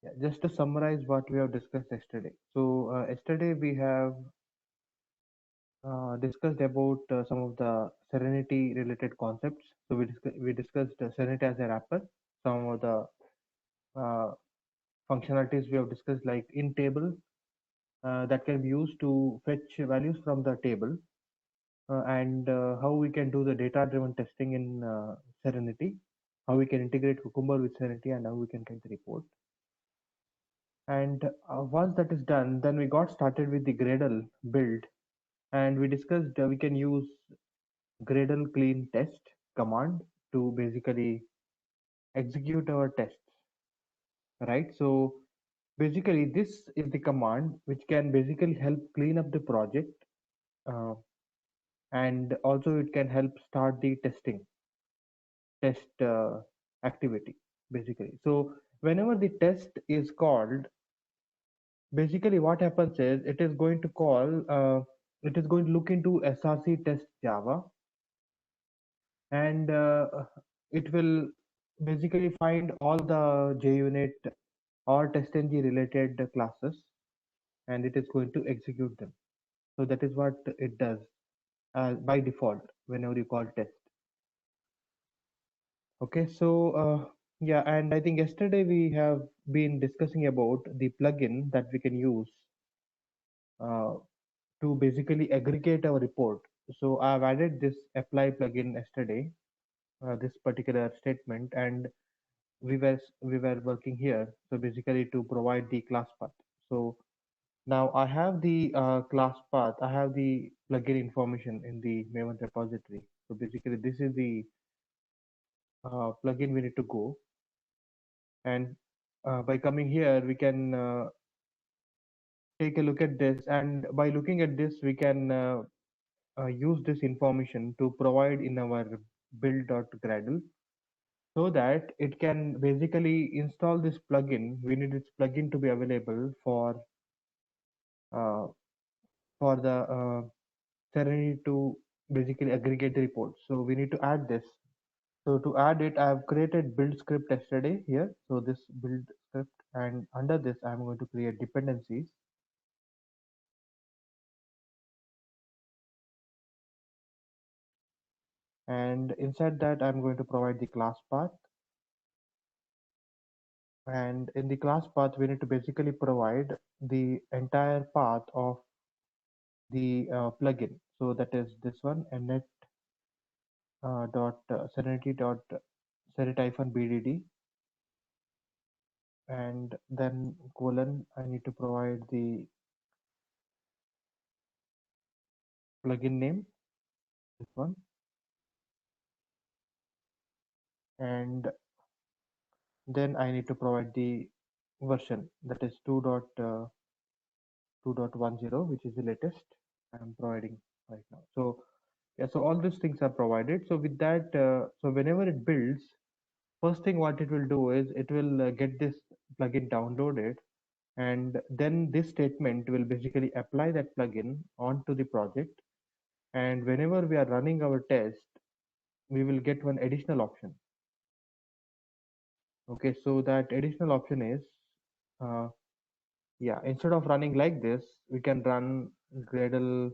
Yeah, just to summarize what we have discussed yesterday. So, yesterday we have discussed about some of the Serenity related concepts. So, we discussed Serenity as a wrapper, some of the uh, functionalities we have discussed, like in table that can be used to fetch values from the table, and how we can do the data driven testing in Serenity, how we can integrate Cucumber with Serenity, and how we can get the report. And once that is done, then we got started with the Gradle build, and we discussed we can use Gradle clean test command to basically execute our tests, right? So basically, this is the command which can basically help clean up the project, uh, and also it can help start the test activity basically. So whenever the test is called, basically what happens is it is going to look into src test java, and it will basically find all the JUnit or testng related classes, and it is going to execute them. So that is what it does by default whenever you call test. Okay, so yeah, and I think yesterday we have been discussing about the plugin that we can use uh, to basically aggregate our report. So I've added this apply plugin yesterday, this particular statement, and we were working here. So basically to provide the class path. So now I have the class path. I have the plugin information in the Maven repository. So basically this is the plugin we need to go, and by coming here we can take a look at this, and by looking at this we can use this information to provide in our build.gradle, so that it can basically install this plugin. We need this plugin to be available uh, for the Serenity to basically aggregate the reports. So we need to add this. So to add it, I have created build script yesterday here. So this build script, and under this I'm going to create dependencies. And inside that I'm going to provide the class path, and in the class path we need to basically provide the entire path of the plugin. So that is this one, nnet dot serenity dot serenity-bdd, and then colon, I need to provide the plugin name, this one, and then I need to provide the version, that is 2.2.10, which is the latest I'm providing right now. So yeah, so all these things are provided. So with that, so whenever it builds, first thing what it will do is it will get this plugin downloaded, and then this statement will basically apply that plugin onto the project. And whenever we are running our test, we will get one additional option. Okay, so that additional option is, uh, yeah, instead of running like this, we can run Gradle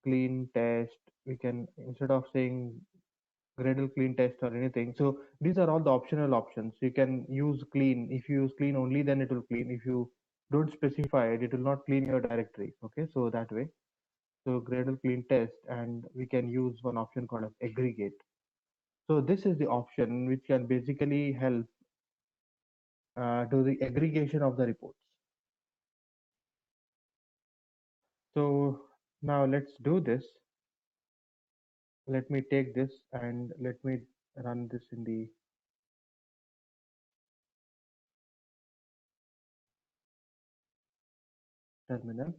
clean test. We can, instead of saying Gradle clean test or anything. So these are all the optional options. You can use clean. If you use clean only, then it will clean. If you don't specify it, it will not clean your directory. Okay, so that way. So Gradle clean test, and we can use one option called as aggregate. So this is the option which can basically help to the aggregation of the reports. So now let's do this. Let me take this and let me run this in the terminal.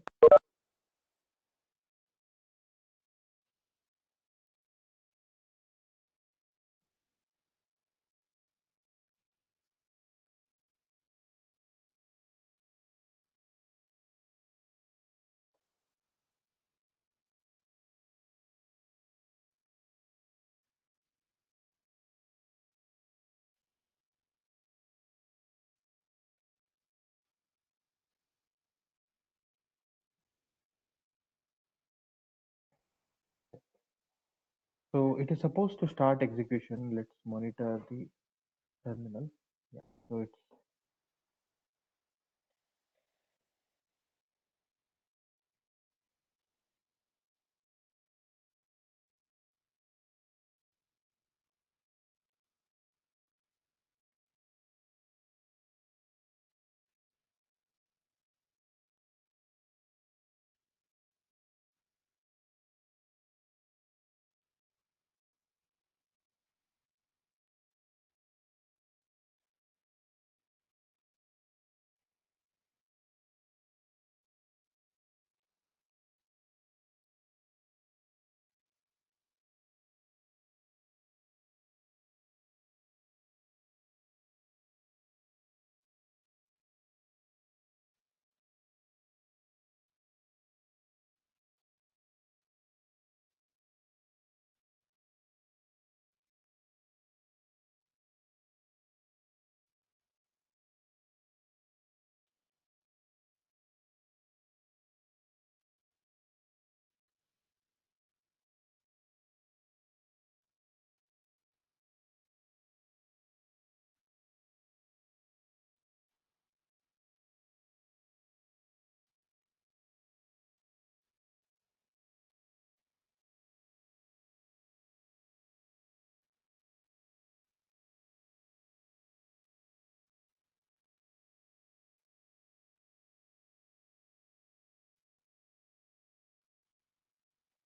So it is supposed to start execution. Let's monitor the terminal. Yeah. So it's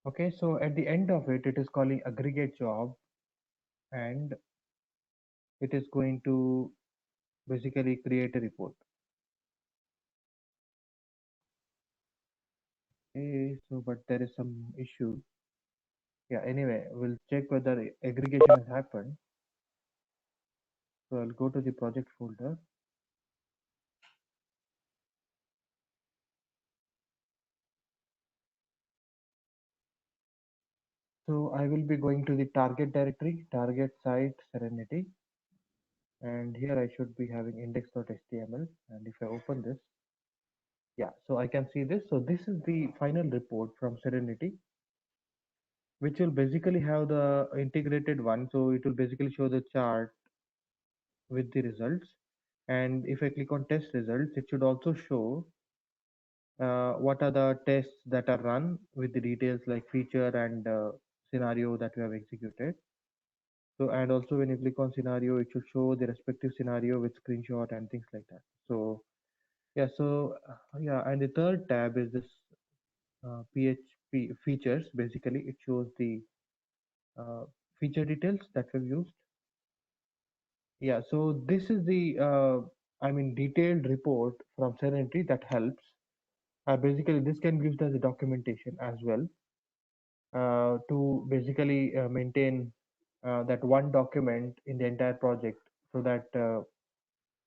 okay. So at the end of it, it is calling aggregate job, and it is going to basically create a report. Okay, so but there is some issue. Yeah, anyway, we'll check whether aggregation has happened. So I'll go to the project folder. So I will be going to the target directory, target site Serenity, and here I should be having index.html. And if I open this, yeah, so I can see this. So this is the final report from Serenity, which will basically have the integrated one. So it will basically show the chart with the results. And if I click on test results, it should also show what are the tests that are run with the details like feature and scenario that we have executed. So, and also when you click on scenario, it should show the respective scenario with screenshot and things like that. So, yeah, so yeah, and the third tab is this PHP features. Basically, it shows the uh, feature details that we've used. Yeah, so this is the, I mean, detailed report from Serenity that helps. Basically, this can give us the documentation as well to basically maintain that one document in the entire project so that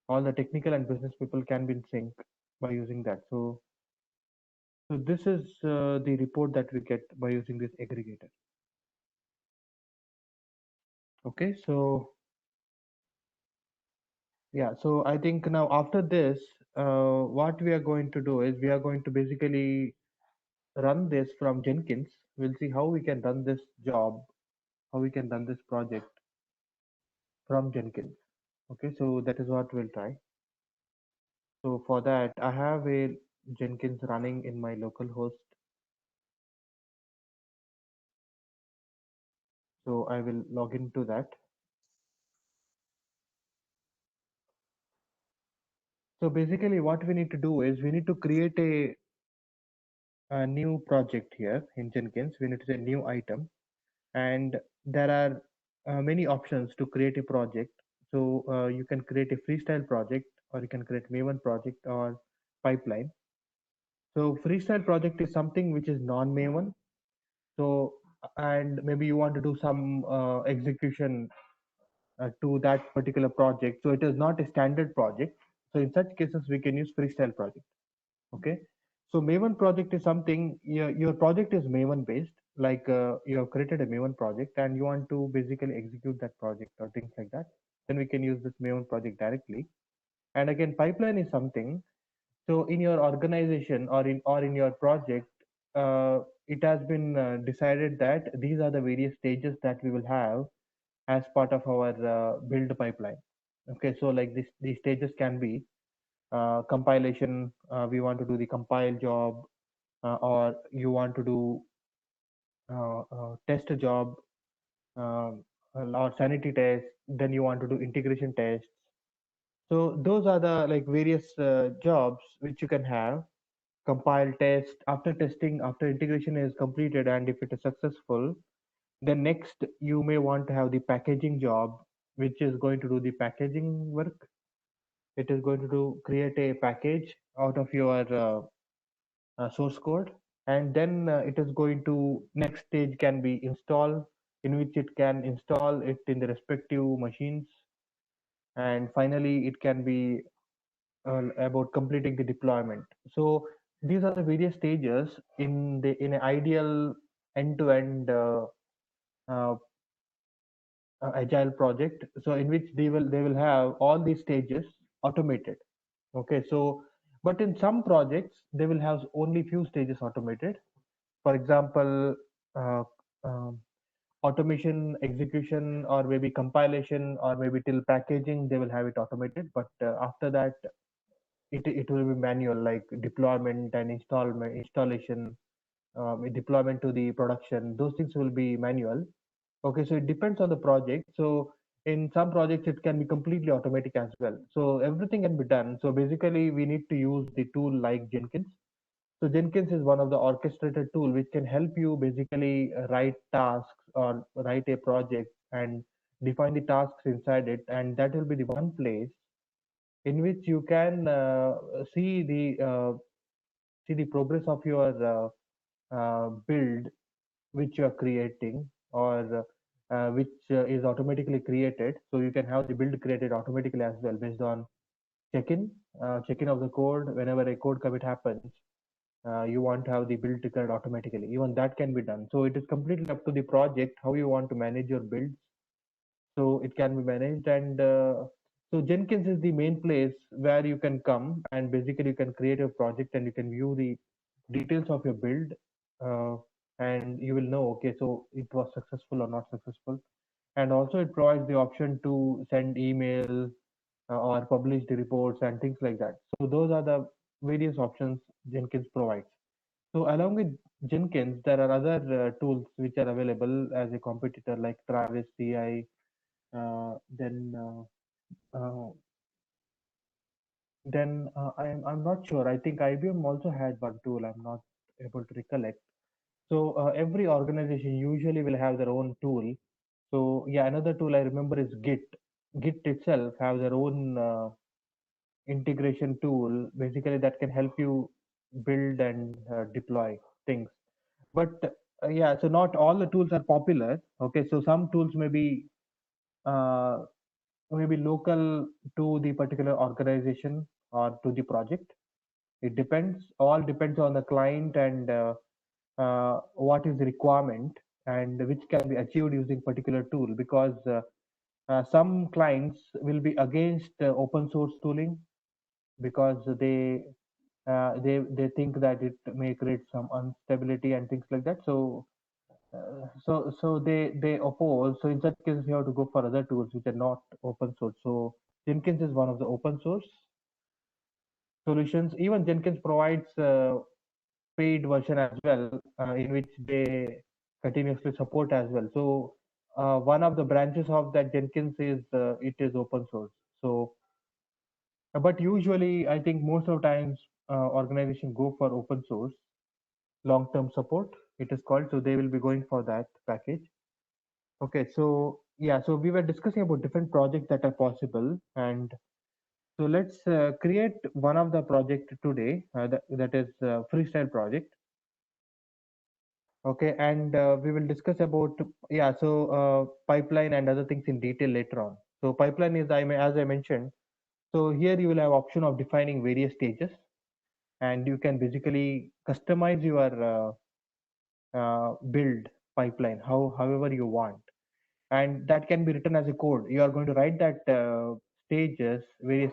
all the technical and business people can be in sync by using that. So this is the report that we get by using this aggregator. Okay, so yeah, so I think now after this, what we are going to do is we are going to basically run this from Jenkins. We'll see how we can run this job, how we can run this project from Jenkins. Okay, so that is what we'll try. So for that, I have a Jenkins running in my local host. So I will log into that. So basically what we need to do is we need to create a new project here in Jenkins. We need to say new item, and there are many options to create a project. So you can create a freestyle project, or you can create Maven project or pipeline. So freestyle project is something which is non-Maven. So and maybe you want to do some execution to that particular project. So it is not a standard project. So in such cases, we can use freestyle project. Okay. So Maven project is something your project is Maven based, like you have created a Maven project and you want to basically execute that project or things like that. Then we can use this Maven project directly. And again, pipeline is something. So in your organization or in your project, uh, it has been decided that these are the various stages that we will have as part of our build pipeline. Okay, so like this, these stages can be compilation. We want to do the compile job, or you want to do test a job, um, or sanity test. Then you want to do integration tests. So those are the like various jobs which you can have. Compile, test. After testing, after integration is completed, and if it is successful, then next you may want to have the packaging job, which is going to do the packaging work. It is going to do create a package out of your source code, and then it is going to next stage can be install, in which it can install it in the respective machines, and finally it can be about completing the deployment. So these are the various stages in an ideal end-to-end uh, agile project. So in which they will have all these stages automated. Okay, so but in some projects they will have only few stages automated. For example, uh, um, automation, execution, or maybe compilation, or maybe till packaging, they will have it automated. But after that, it will be manual, like deployment and installation, deployment to the production. Those things will be manual. Okay, so it depends on the project. So in some projects, it can be completely automatic as well. So everything can be done. So basically, we need to use the tool like Jenkins. So Jenkins is one of the orchestrated tool which can help you basically write tasks or write a project and define the tasks inside it, and that will be the one place in which you can see the progress of your build which you are creating, or which is automatically created. So you can have the build created automatically as well based on check-in of the code. Whenever a code commit happens, you want to have the build declared automatically. Even that can be done. So it is completely up to the project how you want to manage your builds. So it can be managed, and so Jenkins is the main place where you can come and basically you can create a project and you can view the details of your build, uh, and you will know, okay, so it was successful or not successful. And also it provides the option to send email or publish the reports and things like that. So those are the various options Jenkins provides. So along with Jenkins, there are other tools which are available as a competitor like Travis CI. Then I'm not sure. I think IBM also had one tool. I'm not able to recollect. So every organization usually will have their own tool. So yeah, another tool I remember is Git. Git itself have their own integration tool, basically that can help you build and deploy things. But yeah, so not all the tools are popular. Okay, so some tools uh, may be local to the particular organization or to the project. It depends. All depends on the client and what is the requirement and which can be achieved using particular tool. Because some clients will be against open source tooling because they think that it may create some instability and things like that. So they oppose. So in such cases, you have to go for other tools which are not open source. So Jenkins is one of the open source solutions. Even Jenkins provides paid version as well, in which they continuously support as well. So one of the branches of that Jenkins is it is open source. So but usually, I think most of the times organizations go for open source long-term support. It is called. So they will be going for that package. Okay, so yeah, so we were discussing about different projects that are possible, and so let's create one of the project today. That is freestyle project. Okay, and we will discuss about, yeah. So pipeline and other things in detail later on. So pipeline is as I mentioned. So here you will have option of defining various stages, and you can basically customize your build pipeline however you want, and that can be written as a code. You are going to write that various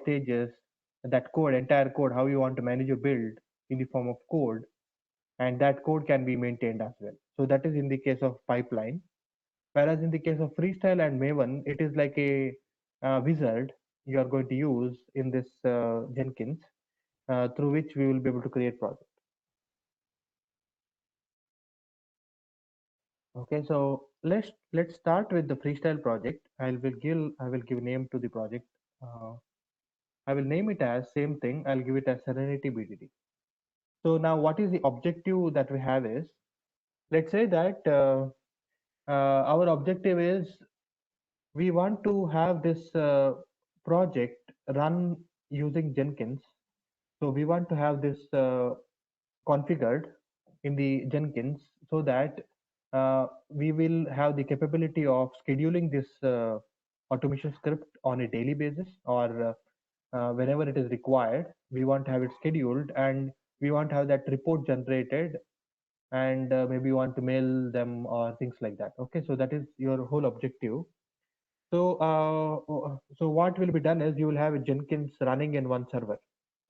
stages, that code, entire code, how you want to manage your build in the form of code. and that code can be maintained as well. So that is in the case of pipeline. Whereas in the case of Freestyle and Maven, it is like a wizard you are going to use in this Jenkins, through which we will be able to create projects. Okay, so let's start with the Freestyle project. I will give name to the project. Uh, I will name it as same thing. I'll give it as Serenity BDD. So now, what is the objective that we have is, let's say that our objective is we want to have this project run using Jenkins. So we want to have this configured in the Jenkins so that we will have the capability of scheduling this automation script on a daily basis, or whenever it is required. We want to have it scheduled, and we want to have that report generated, and maybe you want to mail them or things like that. Okay, so that is your whole objective. So what will be done is you will have a Jenkins running in one server.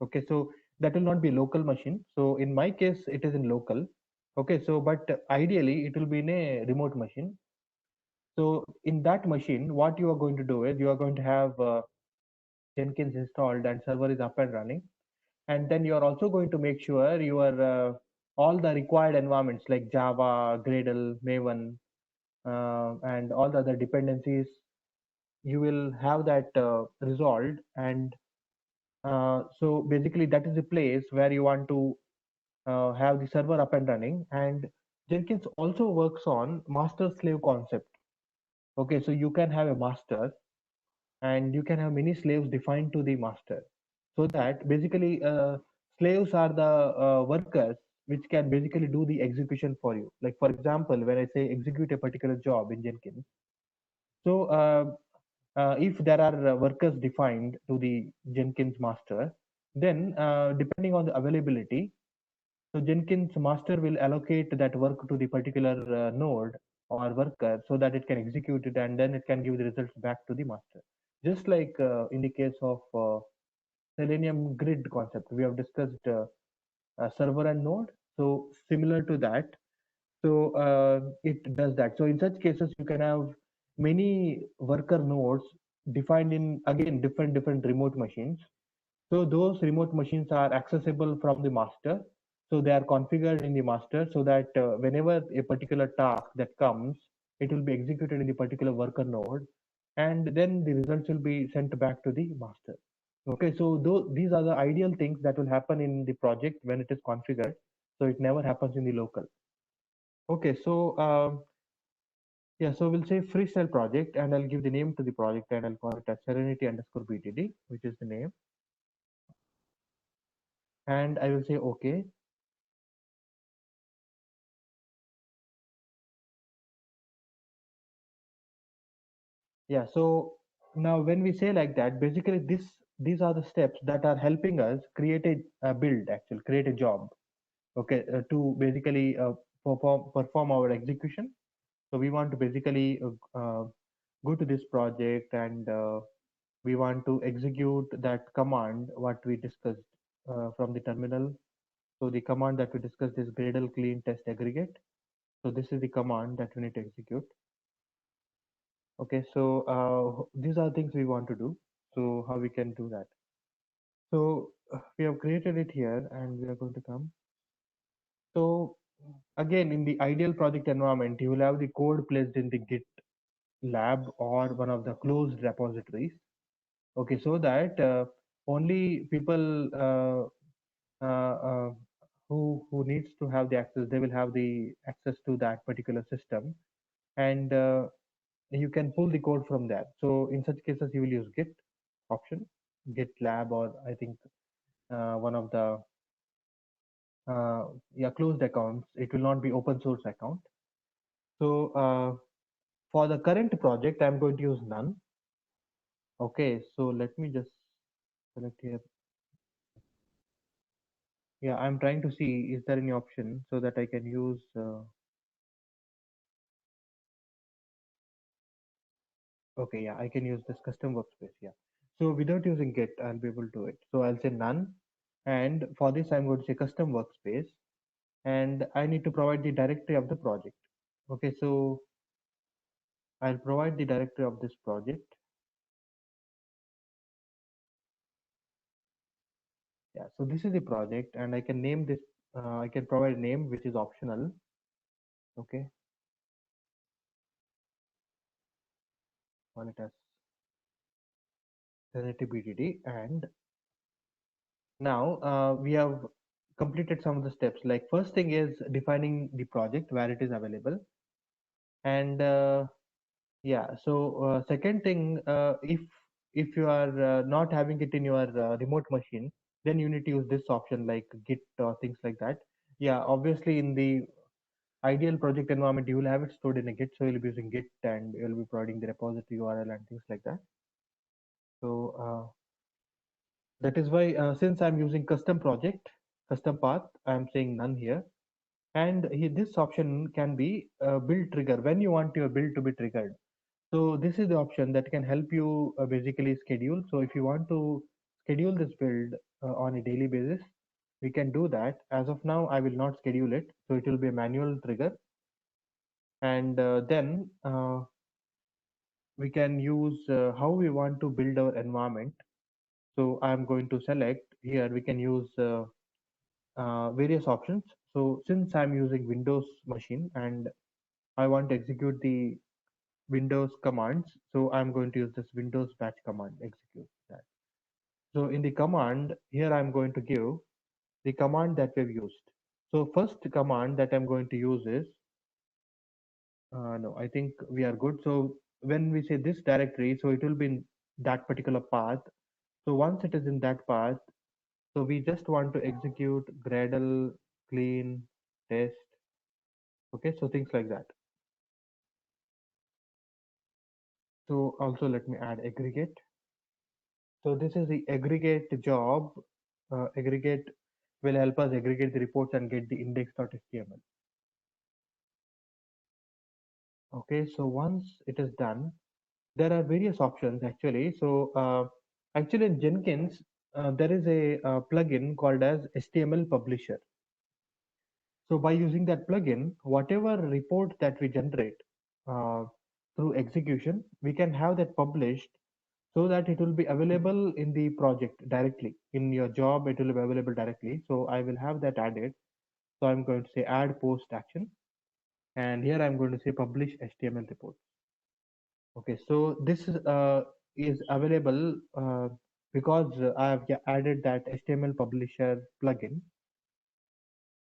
Okay, so that will not be local machine. So in my case, it is in local. Okay, so but ideally it will be in a remote machine. So in that machine, what you are going to do is you are going to have Jenkins installed and server is up and running, and then you are also going to make sure your all the required environments like Java, Gradle, Maven, and all the other dependencies, you will have that resolved. And so basically that is a place where you want to have the server up and running. And Jenkins also works on master slave concept. Okay, so you can have a master and you can have many slaves defined to the master, so that basically slaves are the workers which can basically do the execution for you. Like for example, when I say execute a particular job in Jenkins, so if there are workers defined to the Jenkins master, then depending on the availability, so Jenkins master will allocate that work to the particular node or worker so that it can execute it, and then it can give the results back to the master. Just like in the case of Selenium grid concept, we have discussed server and node. So similar to that, so it does that. So in such cases, you can have many worker nodes defined in, again, different remote machines. So those remote machines are accessible from the master. So they are configured in the master so that whenever a particular task that comes, it will be executed in the particular worker node, and then the results will be sent back to the master. Okay, so these are the ideal things that will happen in the project when it is configured. So it never happens in the local. Okay, so yeah, so we'll say freestyle project, and I'll give the name to the project, and I'll call it as Serenity underscore BTD, which is the name. And I will say okay. Yeah, so now when we say like that, basically these are the steps that are helping us create a build, actually create a job. Okay, to basically perform our execution. So we want to basically go to this project, and we want to execute that command what we discussed from the terminal. So the command that we discussed is Gradle clean test aggregate. So this is the command that we need to execute. Okay, so these are things we want to do. So how we can do that? So we have created it here, and we are going to come. So again, in the ideal project environment, you will have the code placed in the Git lab or one of the closed repositories. Okay, so that only people who needs to have the access, they will have the access to that particular system, and you can pull the code from there. So in such cases, you will use Git option, Git lab, or I think one of the yeah, closed accounts. It will not be open source account. So for the current project, I'm going to use none. Okay, so let me just select here. Yeah, I'm trying to see is there any option so that I can use. Okay, yeah, I can use this custom workspace. Yeah. So without using Git, I'll be able to do it. So I'll say none. And for this, I'm going to say custom workspace. and I need to provide the directory of the project. Okay, so I'll provide the directory of this project. Yeah, so this is the project, and I can name this. I can provide a name which is optional. Okay, call it as Serenity BDD, and now we have completed some of the steps. Like first thing is defining the project where it is available, and yeah. So second thing, if you are not having it in your remote machine, then you need to use this option like Git or things like that. Yeah, obviously in the ideal project environment, you will have it stored in a Git, so you'll be using Git and you'll be providing the repository URL and things like that. So that is why since I'm using custom project, custom path, I'm saying none here. And this option can be build trigger when you want your build to be triggered. So this is the option that can help you basically schedule. So if you want to schedule this build on a daily basis, we can do that. As of now, I will not schedule it. So it will be a manual trigger. And then we can use how we want to build our environment. So I'm going to select here, we can use various options. So since I'm using Windows machine and I want to execute the Windows commands, so I'm going to use this Windows batch command, execute that. So in the command, here I'm going to give the command that we've used. So first command that I'm going to use is, no, I think we are good. So when we say this directory, so it will be in that particular path. So once it is in that path, so we just want to execute Gradle, clean, test. Okay, so things like that. So also let me add aggregate. So this is the aggregate job. Aggregate will help us aggregate the reports and get the index.html. Okay, so once it is done, there are various options actually. So actually in Jenkins, there is a plugin called as HTML Publisher. So by using that plugin, whatever report that we generate uh, through execution, we can have that published so that it will be available in the project directly. In your job, it will be available directly. So I will have that added. So I'm going to say add post action. And here I'm going to say publish HTML report. Okay, so this is available because I have added that HTML publisher plugin.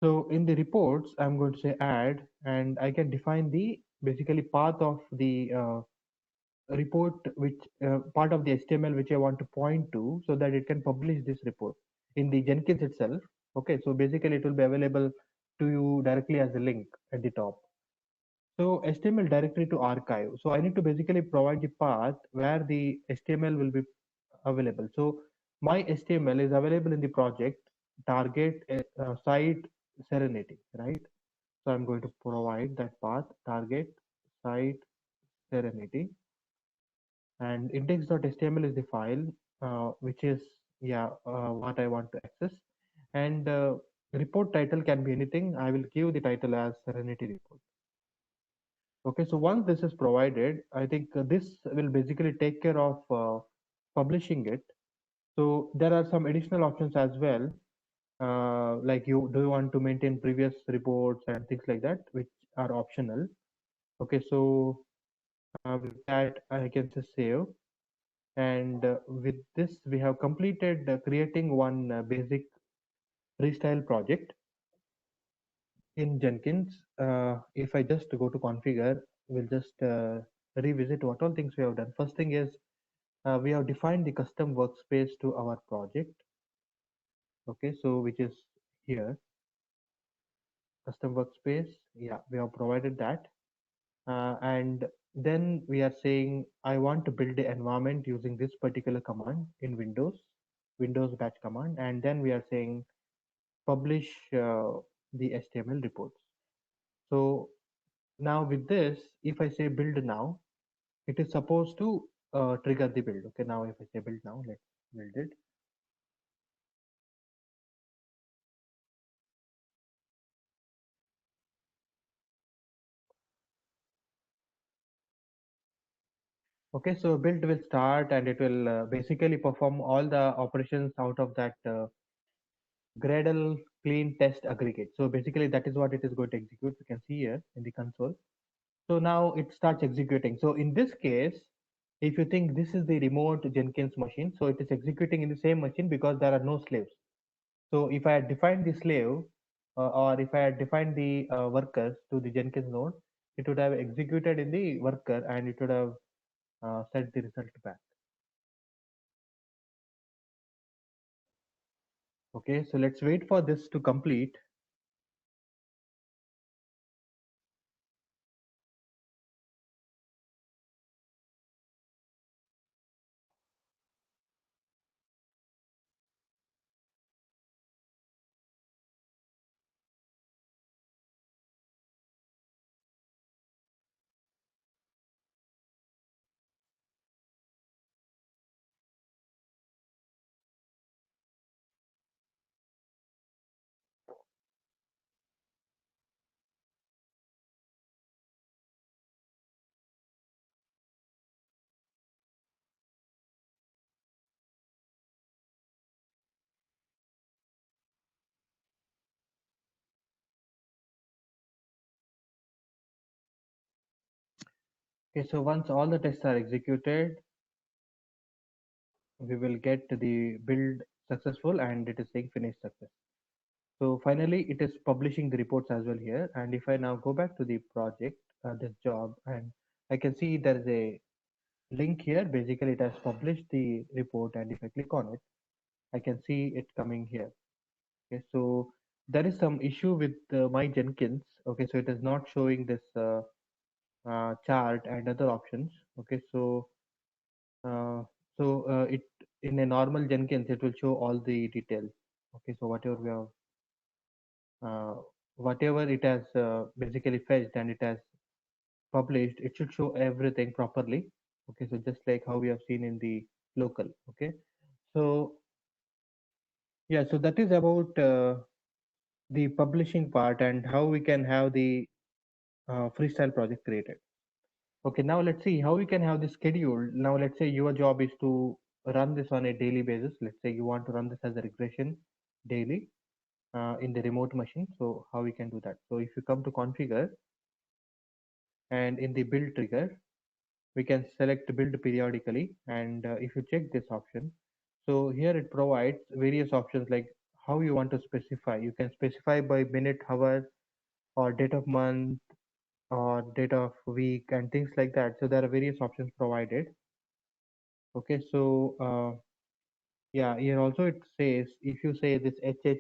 So in the reports, I'm going to say add, and I can define the basically path of the report, which part of the HTML which I want to point to, so that it can publish this report in the Jenkins itself. Okay, so basically it will be available to you directly as a link at the top. So HTML directory to archive. So I need to basically provide the path where the HTML will be available. So my HTML is available in the project target site Serenity, right? So I'm going to provide that path target site Serenity, and index.html is the file which is what I want to access, and report title can be anything. I will give the title as Serenity report. Okay, so once this is provided, I think this will basically take care of publishing it. So there are some additional options as well, like you do you want to maintain previous reports and things like that, which are optional. Okay, so with that I can just save, and with this we have completed creating one basic freestyle project in Jenkins. If I just go to configure, we'll just revisit what all things we have done. First thing is we have defined the custom workspace to our project. Okay, so which is here, custom workspace. Yeah, we have provided that. And then we are saying, I want to build the environment using this particular command in Windows batch command. And then we are saying, publish the HTML reports. So now with this, if I say build now, it is supposed to trigger the build. Okay, now if I say build now, let's build it. Okay, so build will start and it will basically perform all the operations out of that Gradle clean test aggregate. So basically that is what it is going to execute. You can see here in the console. So now it starts executing. So in this case, if you think this is the remote Jenkins machine, so it is executing in the same machine because there are no slaves. So if I had defined the slave or if I had defined the workers to the Jenkins node, it would have executed in the worker and it would have sent the result back. Okay, so let's wait for this to complete. Okay, so once all the tests are executed, we will get the build successful and it is saying finish success. So finally, it is publishing the reports as well here. And if I now go back to the project, this job, and I can see there is a link here. Basically, it has published the report, and if I click on it, I can see it coming here. Okay, so there is some issue with my Jenkins. Okay, so it is not showing this chart and other options. Okay, uh, it in a normal Jenkins, it will show all the details. Okay, so uh, whatever it has basically fetched and it has published, it should show everything properly. Okay, so just like how we have seen in the local. Okay, so yeah, so that is about the publishing part and how we can have the freestyle project created. Okay, now let's see how we can have this scheduled. Now let's say your job is to run this on a daily basis. Let's say you want to run this as a regression daily in the remote machine. So how we can do that? So if you come to configure and in the build trigger, we can select build periodically. And if you check this option, so here it provides various options like how you want to specify. You can specify by minute, hour, or date of month, or date of week, and things like that. So there are various options provided. Okay, so yeah, here also it says if you say this HH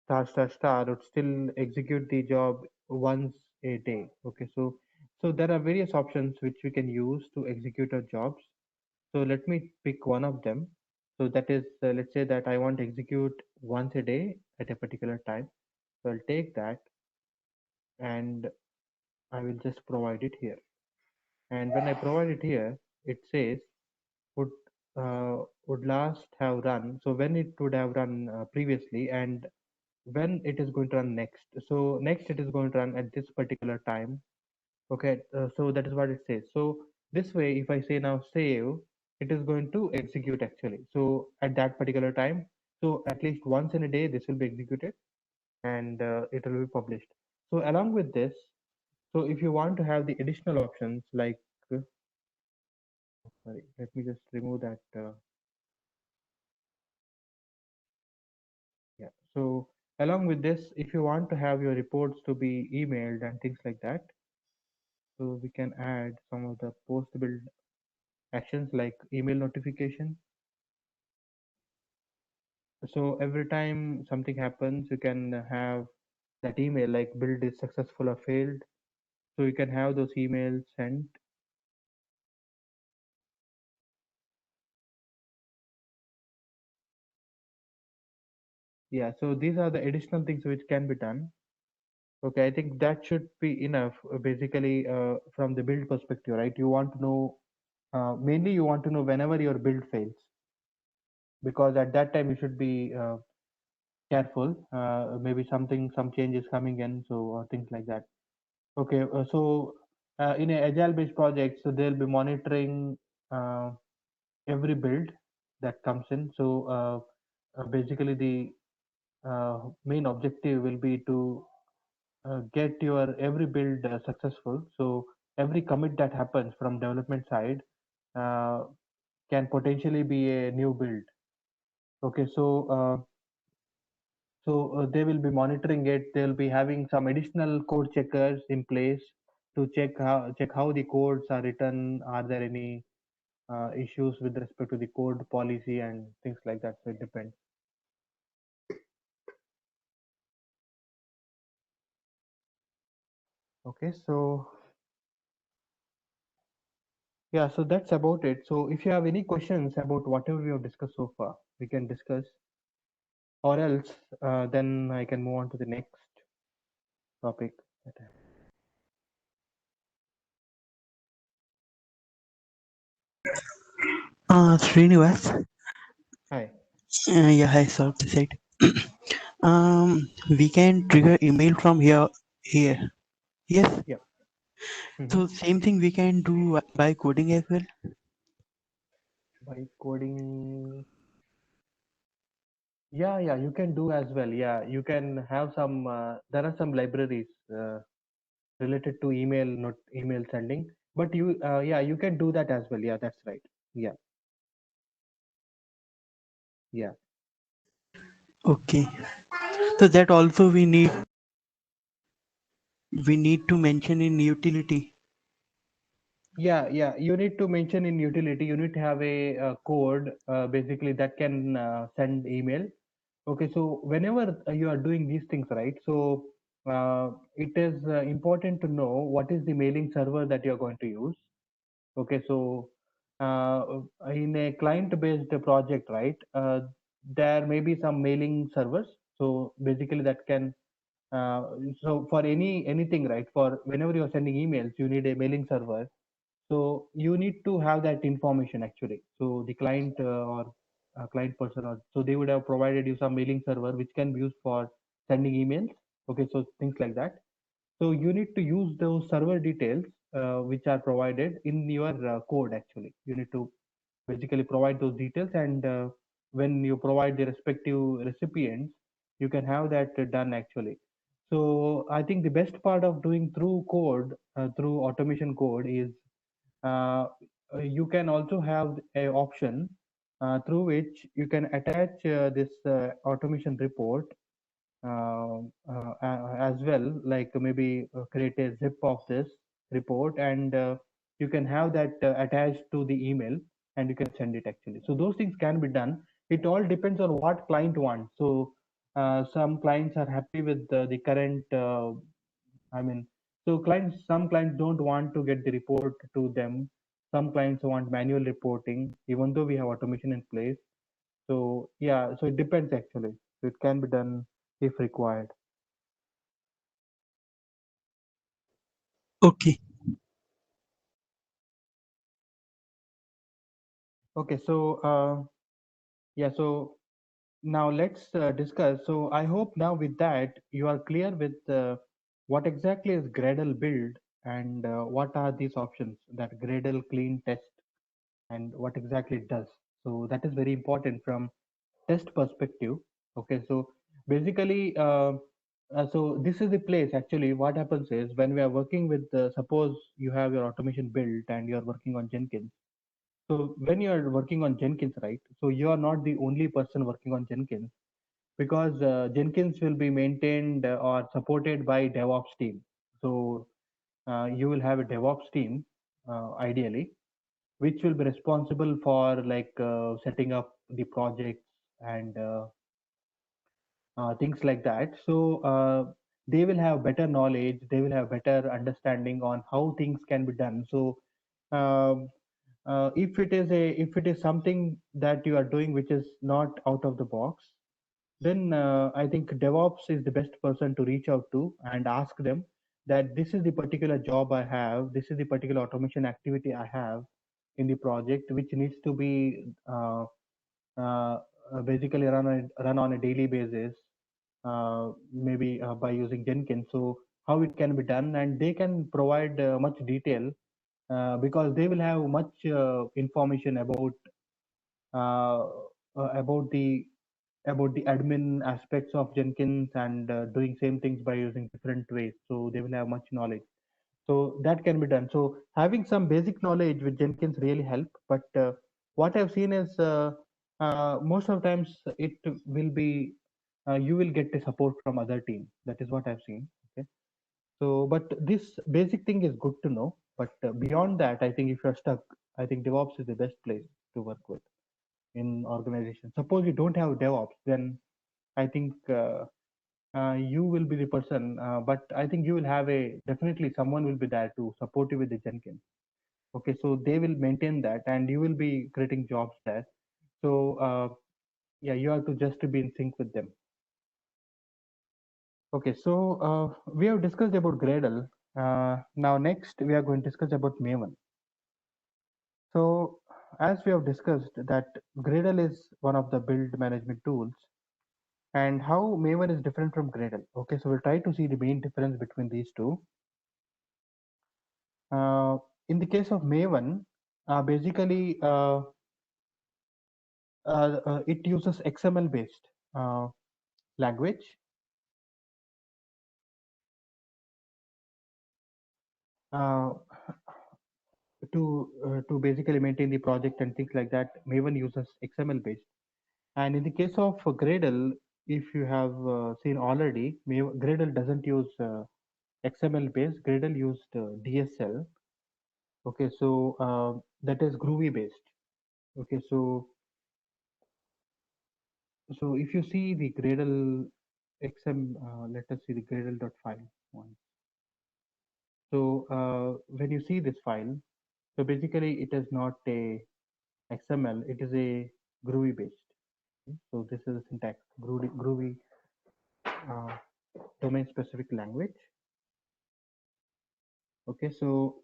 star star star, it would still execute the job once a day. Okay, so there are various options which we can use to execute our jobs. So let me pick one of them. So that is, let's say that I want to execute once a day at a particular time. So I'll take that and I will just provide it here. And when I provide it here, it says would would last have run. So when it would have run previously and when it is going to run next. So next it is going to run at this particular time. Okay, so that is what it says. So this way, if I say now save, it is going to execute actually. So at that particular time, so at least once in a day, this will be executed and it will be published. So along with this, so if you want to have the additional options like, sorry, let me just remove that. Yeah. So along with this, if you want to have your reports to be emailed and things like that, so we can add some of the post build actions like email notification. So every time something happens, you can have that email like build is successful or failed. So you can have those emails sent. Yeah, so these are the additional things which can be done. Okay, I think that should be enough basically from the build perspective, right? You want to know, mainly you want to know whenever your build fails, because at that time you should be careful. Maybe some changes coming in, so things like that. Okay, so in a agile based project, so they'll be monitoring uh, every build that comes in. So basically the main objective will be to get your every build successful. So every commit that happens from development side uh, can potentially be a new build. Okay, so they will be monitoring it. They'll be having some additional code checkers in place to check how the codes are written. Are there any issues with respect to the code policy and things like that? So it depends. Okay, so yeah, so that's about it. So if you have any questions about whatever we have discussed so far, we can discuss, or else then I can move on to the next topic. Srinivas. Hi. Yeah, hi, sir. This side. We can trigger email from here. Yes. Yeah. Hmm. So same thing we can do by coding as well. By coding, yeah, you can do as well. Yeah, you can have some. There are some libraries related to email, not email sending. But yeah, you can do that as well. Yeah, that's right. Yeah, yeah. Okay. So that also we need to mention in utility. Yeah. You need to mention in utility. You need to have a, code basically that can send email. Okay, so whenever you are doing these things, right? So it is important to know what is the mailing server that you are going to use. Okay, so in a client-based project, right? There may be some mailing servers. So basically, that can so for anything, right? For whenever you are sending emails, you need a mailing server, so you need to have that information actually. So the client or client person, or so they would have provided you some mailing server which can be used for sending emails. Okay, so things like that. So you need to use those server details which are provided in your code actually. You need to basically provide those details, and when you provide the respective recipients, you can have that done actually. So I think the best part of doing through code, through automation code is uh, you can also have a option through which you can attach this automation report as well, like maybe create a zip of this report, and you can have that attached to the email, and you can send it actually. So those things can be done. It all depends on what client wants. So some clients are happy with the current I mean, so some clients don't want to get the report to them. Some clients want manual reporting, even though we have automation in place. So yeah, so it depends actually. So it can be done if required. Okay. Okay, so yeah, so now let's discuss. So I hope now with that you are clear with what exactly is Gradle build, and what are these options that Gradle clean test, and what exactly it does. So that is very important from test perspective. Okay, so basically so this is the place actually. What happens is when we are working with suppose you have your automation built and you are working on Jenkins. So when you are working on Jenkins, right, so you are not the only person working on Jenkins, because Jenkins will be maintained or supported by DevOps team. So you will have a DevOps team ideally, which will be responsible for like setting up the projects and things like that. So they will have better knowledge, they will have better understanding on how things can be done. So um, if it is something that you are doing which is not out of the box, then I think DevOps is the best person to reach out to and ask them that this is the particular job I have, this is the particular automation activity I have in the project, which needs to be uh, basically run on a daily basis, maybe by using Jenkins. So how it can be done, and they can provide much detail because they will have much information uh, about the admin aspects of Jenkins and doing same things by using different ways. So they will have much knowledge. So that can be done. So having some basic knowledge with Jenkins really help. But what I've seen is most of the times it will be you will get the support from other team. That is what I've seen. Okay. So, but this basic thing is good to know. But beyond that, I think if you're stuck, I think DevOps is the best place to work with in organization. Suppose you don't have DevOps, then I think you will be the person. But I think you will have definitely someone will be there to support you with the Jenkins. Okay, so they will maintain that, and you will be creating jobs there. So yeah, you have to just to be in sync with them. Okay, so we have discussed about Gradle. Now next we are going to discuss about Maven. So as we have discussed that Gradle is one of the build management tools, and how Maven is different from Gradle. Okay, so we'll try to see the main difference between these two. Uh, in the case of Maven, basically it uses XML based language uh, to basically maintain the project and things like that. Maven uses XML based, and in the case of Gradle, if you have seen already, Gradle doesn't use XML based. Gradle used DSL. Okay, so that is Groovy based. Okay, so if you see the Gradle XM, let us see the Gradle.file one. So when you see this file, so basically it is not a XML, it is a Groovy based. Okay, so this is a syntax, Groovy uh, domain specific language. Okay, so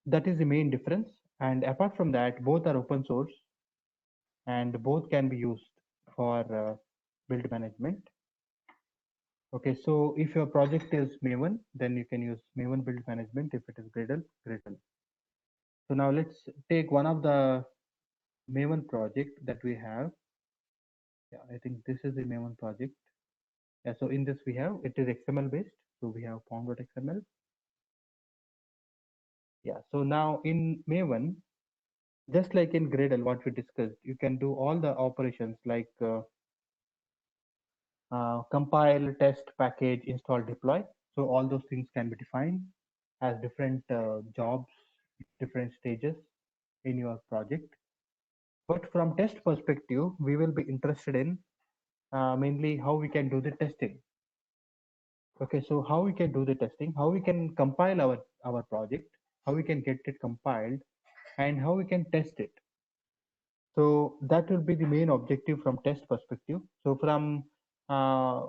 that is the main difference. And apart from that, both are open source and both can be used for build management. Okay, so if your project is Maven, then you can use Maven build management. If it is Gradle, Gradle. So now let's take one of the Maven project that we have. Yeah, I think this is the Maven project. Yeah, so in this we have, it is XML based. So we have pom.xml. Yeah, so now in Maven, just like in Gradle, what we discussed, you can do all the operations like compile, test, package, install, deploy. So all those things can be defined as different jobs, different stages in your project. But from test perspective, we will be interested in mainly how we can do the testing. Okay, so how we can do the testing, how we can compile our project, how we can get it compiled, and how we can test it. So that will be the main objective from test perspective. So uh,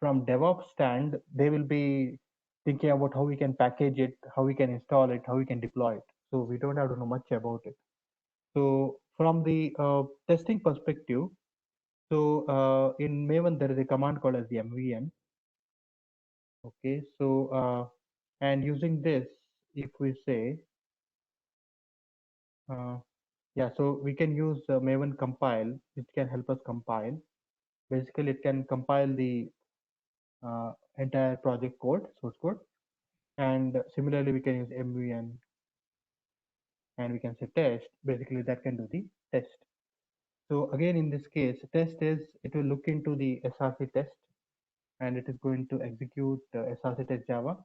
from DevOps stand, they will be thinking about how we can package it, how we can install it, how we can deploy it. So we don't have to know much about it. So from the testing perspective, so in Maven there is a command called as the MVN. Okay, so and using this, if we say uh, yeah, so we can use Maven compile. It can help us compile. Basically, it can compile the entire project code, source code, and similarly we can use MVN and we can say test. Basically, that can do the test. So again, in this case, test is it will look into the SRC test and it is going to execute SRC test Java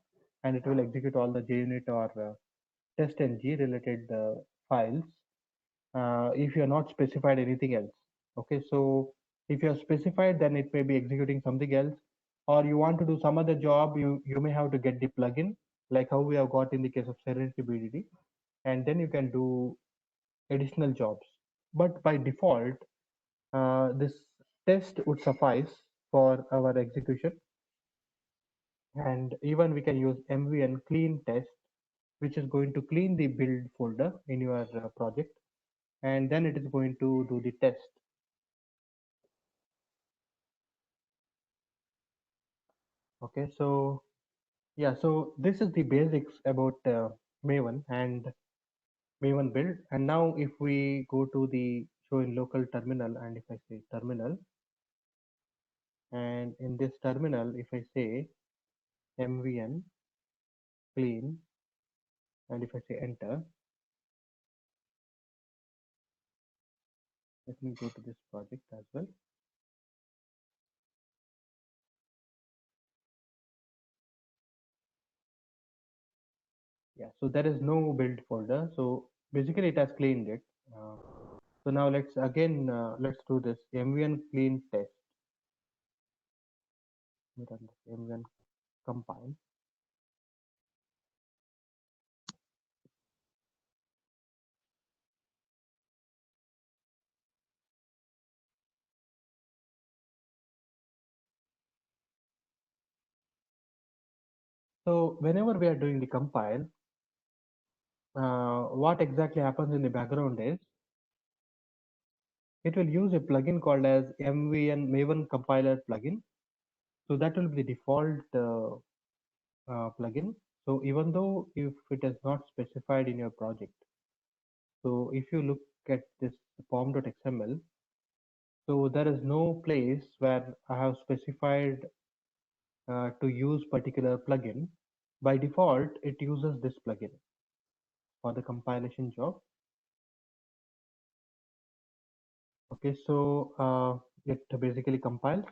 and it will execute all the JUnit or testng related files if you are not specified anything else. Okay, so if you are specified, then it may be executing something else, or you want to do some other job, you may have to get the plugin, like how we have got in the case of Serenity BDD, and then you can do additional jobs. But by default, this test would suffice for our execution, and even we can use MVN clean test, which is going to clean the build folder in your project, and then it is going to do the test. Okay, so Yeah, so this is the basics about Maven and Maven build. And now if we go to the show in local terminal, and if I say terminal, and in this terminal, if I say mvn clean, and if I say enter, let me go to this project as well. Yeah, so there is no build folder. So basically it has cleaned it. Uh, so now let's do this mvn clean test. Let me run this mvn compile. So whenever we are doing the compile, what exactly happens in the background is it will use a plugin called as MVN Maven Compiler plugin. So that will be the default plugin. So even though if it is not specified in your project, so if you look at this pom.xml, so there is no place where I have specified to use particular plugin. By default, it uses this plugin for the compilation job. Okay, so it basically compiles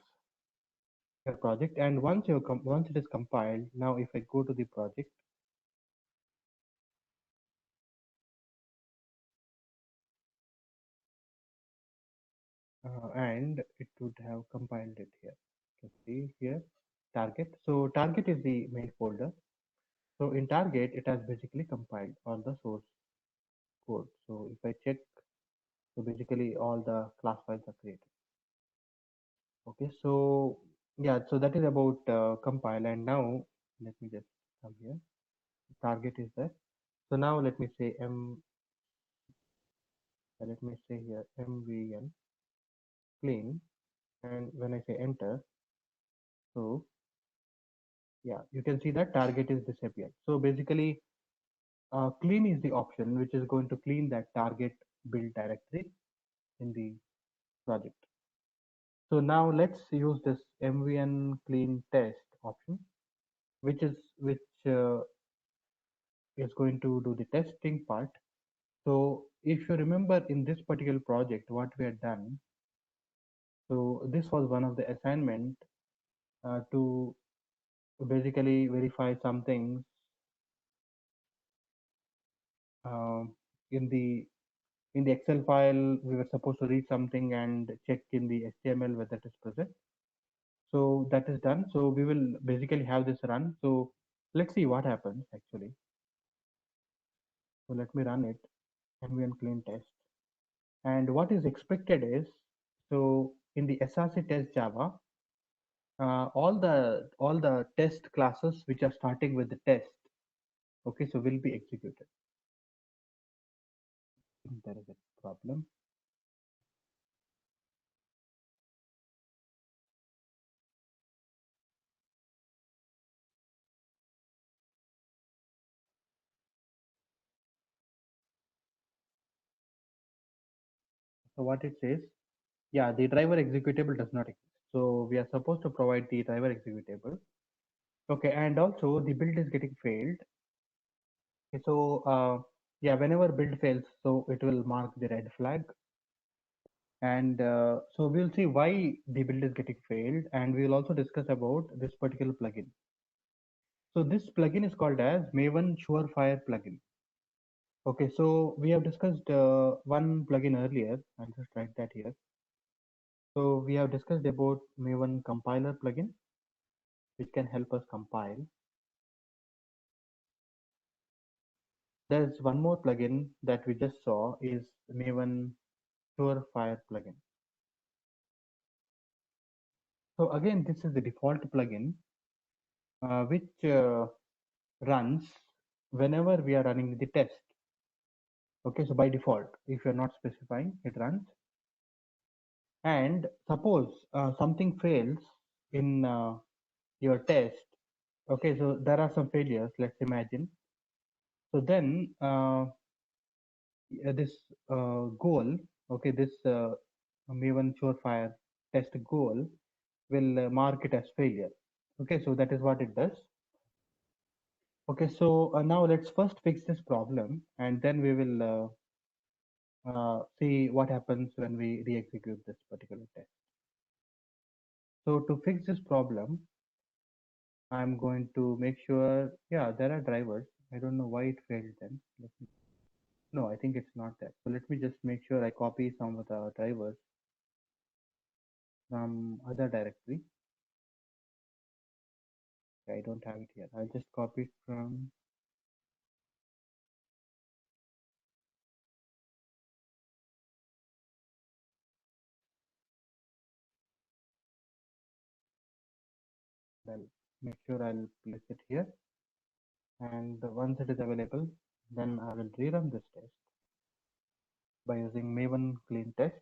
your project, and once it is compiled, now if I go to the project, and it would have compiled it here. You can see here target. So target is the main folder. So in target, it has basically compiled all the source code. So if I check, so basically all the class files are created. Okay, so yeah, so that is about compile. And now let me just come here. Target is there. So now let me say let me say here mvn clean, and when I say enter, so yeah, you can see that target is disappeared. So basically, clean is the option which is going to clean that target build directory in the project. So now let's use this mvn clean test option, which is going to do the testing part. So if you remember in this particular project, what we had done, so this was one of the assignment to basically verify some things um, in the Excel file. We were supposed to read something and check in the HTML whether it is present. So that is done. So we will basically have this run. So let's see what happens actually. So let me run it, mvn clean test. And what is expected is, so in the src test Java, all the test classes which are starting with the test, okay, so will be executed. There is a problem. So what it says, yeah, the driver executable does not exist. So we are supposed to provide the driver executable. Okay, and also the build is getting failed. Okay, so yeah, whenever build fails, so it will mark the red flag. And so we'll see why the build is getting failed, and we will also discuss about this particular plugin. So this plugin is called as Maven Surefire plugin. Okay, so we have discussed one plugin earlier. I'll just write that here. So we have discussed about Maven compiler plugin, which can help us compile. There's one more plugin that we just saw is Maven Surefire plugin. So again, this is the default plugin which runs whenever we are running the test. Okay, so by default, if you're not specifying, it runs. And suppose something fails in your test. Okay, so there are some failures, let's imagine. So then this goal, okay, this Maven Surefire test goal will mark it as failure. Okay, so that is what it does. Okay, so now let's first fix this problem, and then we will see what happens when we re-execute this particular test. So to fix this problem, I'm going to make sure, yeah, there are drivers. I don't know why it failed then. No, I think it's not that. So let me just make sure I copy some of the drivers from other directory. Okay, I don't have it here. I'll just copy it from, I'll make sure I'll place it here. And once it is available, then I will rerun this test by using Maven clean test.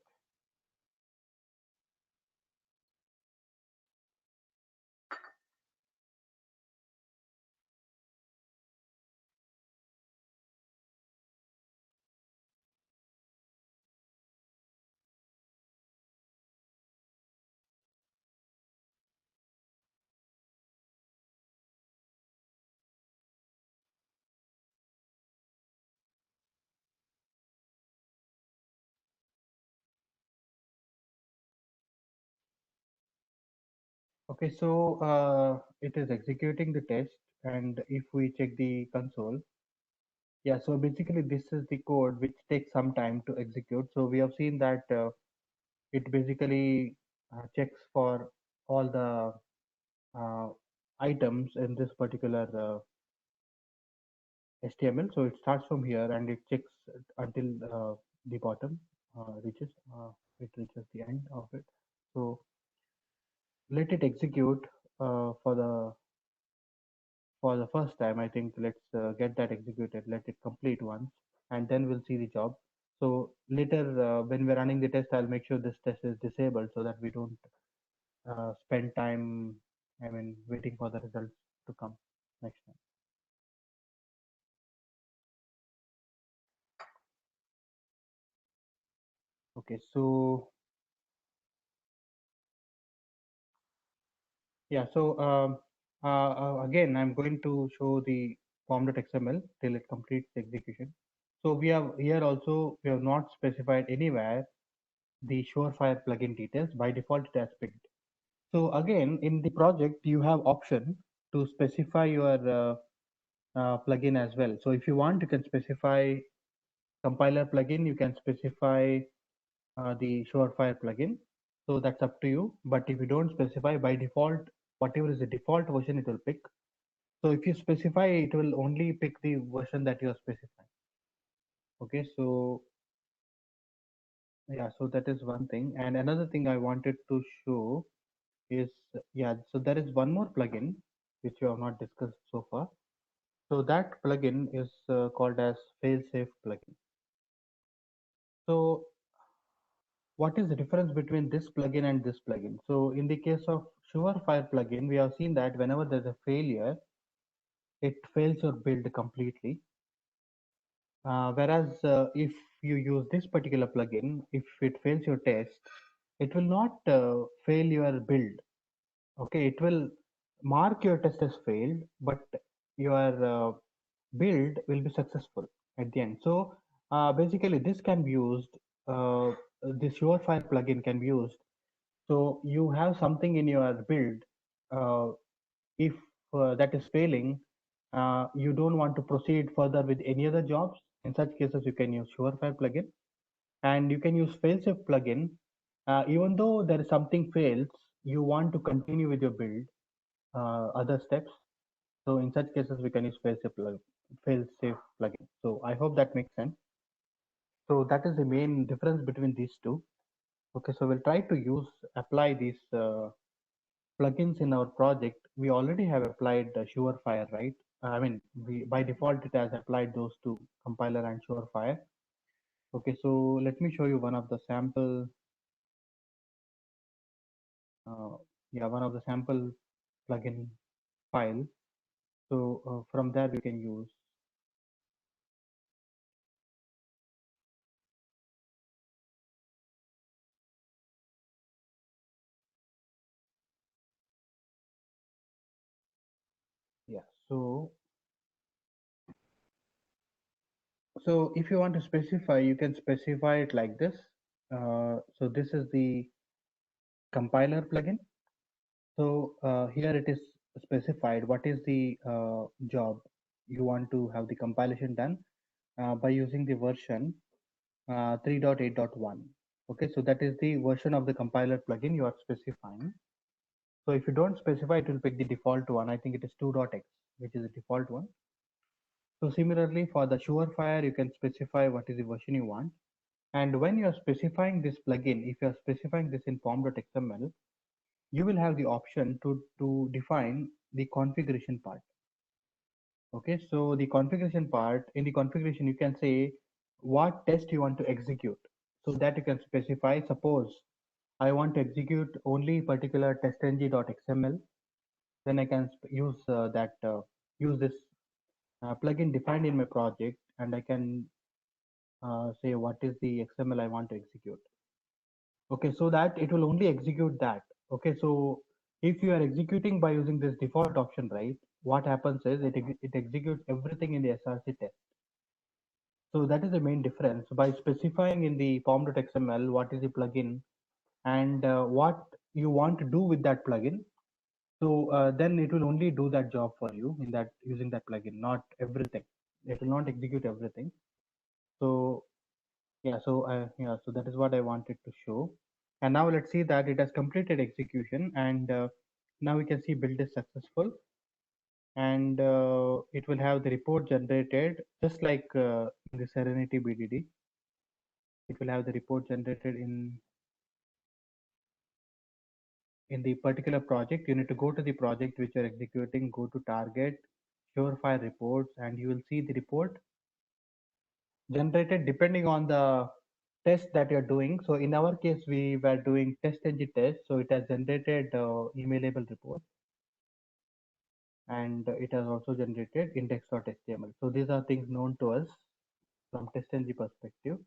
Okay, so it is executing the test, and if we check the console, yeah, so basically this is the code which takes some time to execute. So we have seen that it basically checks for all the items in this particular HTML. So it starts from here and it checks until the bottom reaches, it reaches the end of it. So let it execute for the first time. I think let's get that executed, let it complete once, and then we'll see the job. So later when we're running the test, I'll make sure this test is disabled so that we don't spend time, I mean, waiting for the results to come next time. Okay, so yeah, so again, I'm going to show the form.xml till it completes the execution. So we have here also, we have not specified anywhere the Surefire plugin details. By default, it has picked. So again, in the project, you have option to specify your plugin as well. So if you want, you can specify compiler plugin, you can specify the Surefire plugin. So that's up to you. But if you don't specify, by default, whatever is the default version, it will pick. So if you specify, it will only pick the version that you are specifying. Okay, so yeah, so that is one thing. And another thing I wanted to show is, yeah, so there is one more plugin which we have not discussed so far. So that plugin is called as failsafe plugin. So what is the difference between this plugin and this plugin? So in the case of Surefire plugin, we have seen that whenever there's a failure, it fails your build completely. Whereas if you use this particular plugin, if it fails your test, it will not fail your build. Okay, it will mark your test as failed, but your build will be successful at the end. So basically, this can be used. This Surefire plugin can be used. So you have something in your build. If that is failing, you don't want to proceed further with any other jobs. In such cases, you can use Surefire plugin, and you can use failsafe plugin. Even though there is something fails, you want to continue with your build, other steps. So in such cases, we can use fail-safe plugin. So I hope that makes sense. So that is the main difference between these two. Okay, so we'll try to apply these plugins in our project. We already have applied Surefire, right? I mean, by default it has applied those two, compiler and Surefire. Okay, so let me show you one of the sample. Uh, yeah, one of the sample plugin file. So from there we can use. Yeah. So if you want to specify, you can specify it like this. So this is the compiler plugin. So here it is specified what is the job you want to have the compilation done by using the version 3.8.1. Okay, so that is the version of the compiler plugin you are specifying. So if you don't specify, it will pick the default one. I think it is 2.x, which is the default one. So similarly for the Surefire, you can specify what is the version you want. And when you are specifying this plugin, if you are specifying this in form.xml, you will have the option to define the configuration part. Okay, so the configuration part, in the configuration, you can say what test you want to execute. So that you can specify, suppose I want to execute only particular testng.xml, then I can use this plugin defined in my project, and I can say what is the XML I want to execute. Okay, so that it will only execute that. Okay, so if you are executing by using this default option, right, what happens is it executes everything in the SRC test. So that is the main difference. By specifying in the form.xml what is the plugin and what you want to do with that plugin, so then it will only do that job for you in that using that plugin, not everything. It will not execute everything. So so that is what I wanted to show. And now let's see that it has completed execution, and now we can see build is successful, and it will have the report generated just like in the Serenity BDD. It will have the report generated in the particular project. You need to go to the project which you're executing, go to target, Surefire reports, and you will see the report generated depending on the test that you're doing. So in our case, we were doing test-ng test, so it has generated emailable report, and it has also generated index.html. So these are things known to us from test-ng perspective.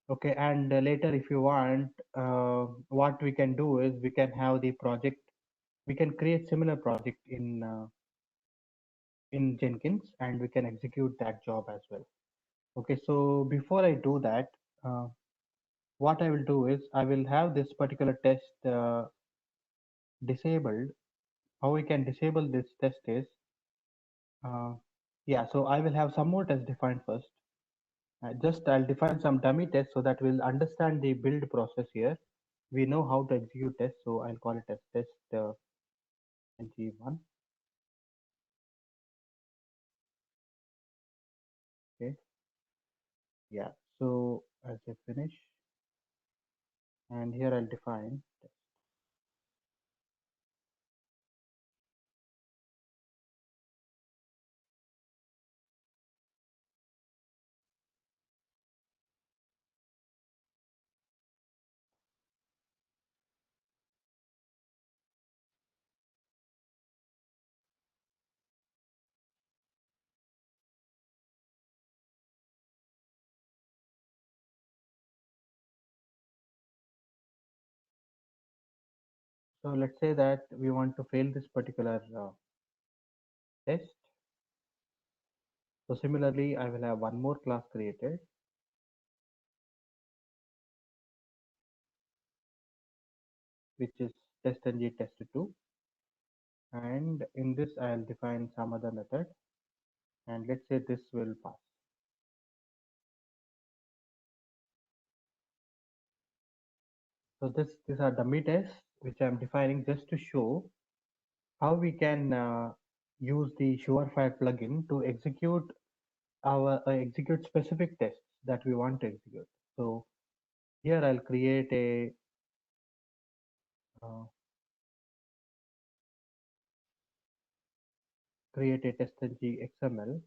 Okay, and later if you want, what we can do is we can have the project, we can create similar project in Jenkins, and we can execute that job as well. Okay, so before I do that, what I will do is I will have this particular test disabled. How we can disable this test is, uh, yeah, so I will have some more tests defined first. Just I'll define some dummy tests so that we'll understand the build process here. We know how to execute tests, so I'll call it as test ng1. Okay, yeah. So as I finish, and here I'll define. So let's say that we want to fail this particular test. So similarly, I will have one more class created, which is testng test2, and in this I'll define some other method, and let's say this will pass. So these are dummy tests which I'm defining just to show how we can use the Surefire plugin to execute specific tests that we want to execute. So here I'll uh, create a testng XML.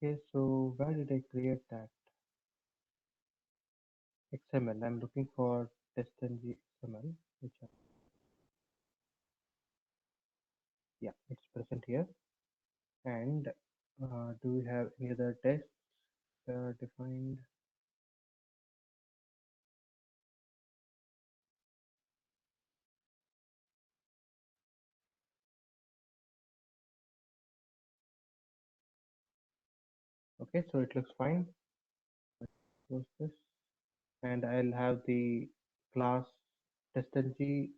Okay, so where did I create that XML? I'm looking for testng XML, which yeah, it's present here. And do we have any other tests defined? Okay, so it looks fine. Close this, and I'll have the class testng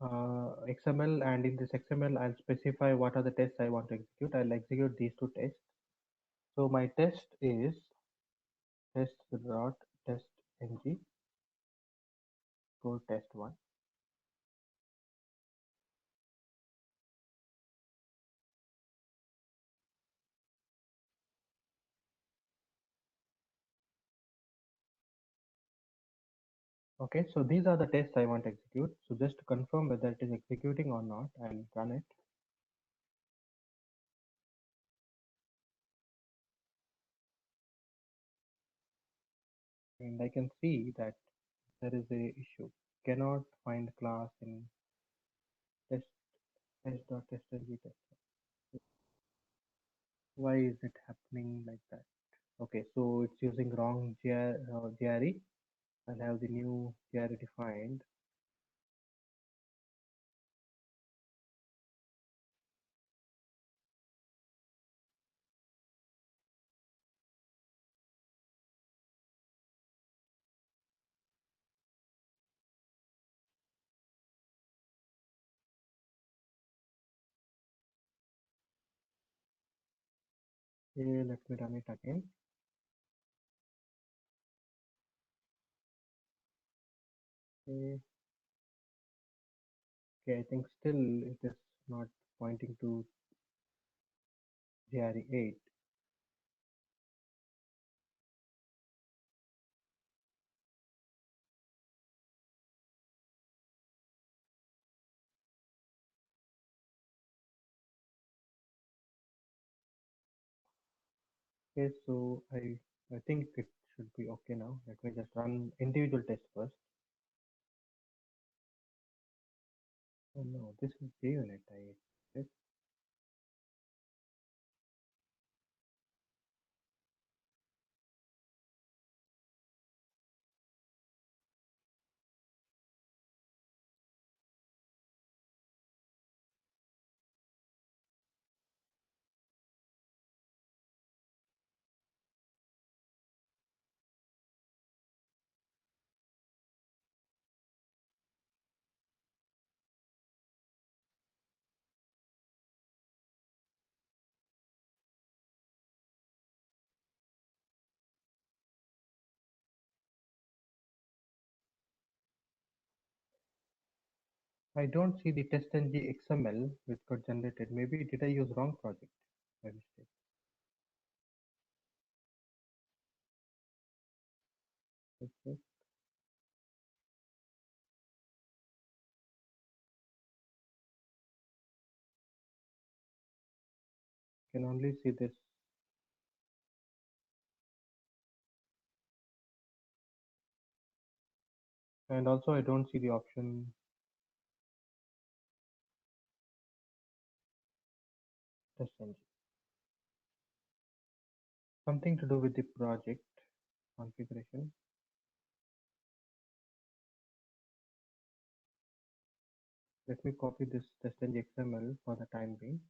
XML, and in this XML, I'll specify what are the tests I want to execute. I'll execute these two tests. So my test is test.testng for test one. Okay, so these are the tests I want to execute. So just to confirm whether it is executing or not, I'll run it. And I can see that there is a issue. Cannot find class in test test.testng test. Why is it happening like that? Okay, so it's using wrong GRE. I'll have the new GRE defined. Okay, let me run it again. Okay, okay, I think still it is not pointing to GRE 8. Okay, so I think it should be okay now. Let me just run individual tests first. Oh no, this is JUnit. Yes, I don't see the testng XML which got generated. Maybe did I use wrong project by mistake? Okay, can only see this, and also I don't see the option testng. Something to do with the project configuration. Let me copy this testng XML for the time being.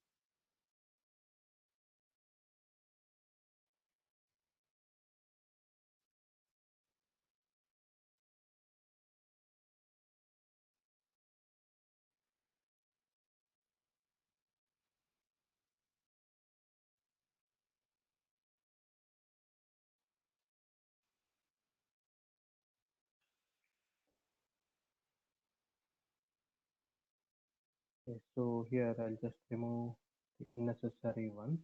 Okay, so here I'll just remove the unnecessary ones.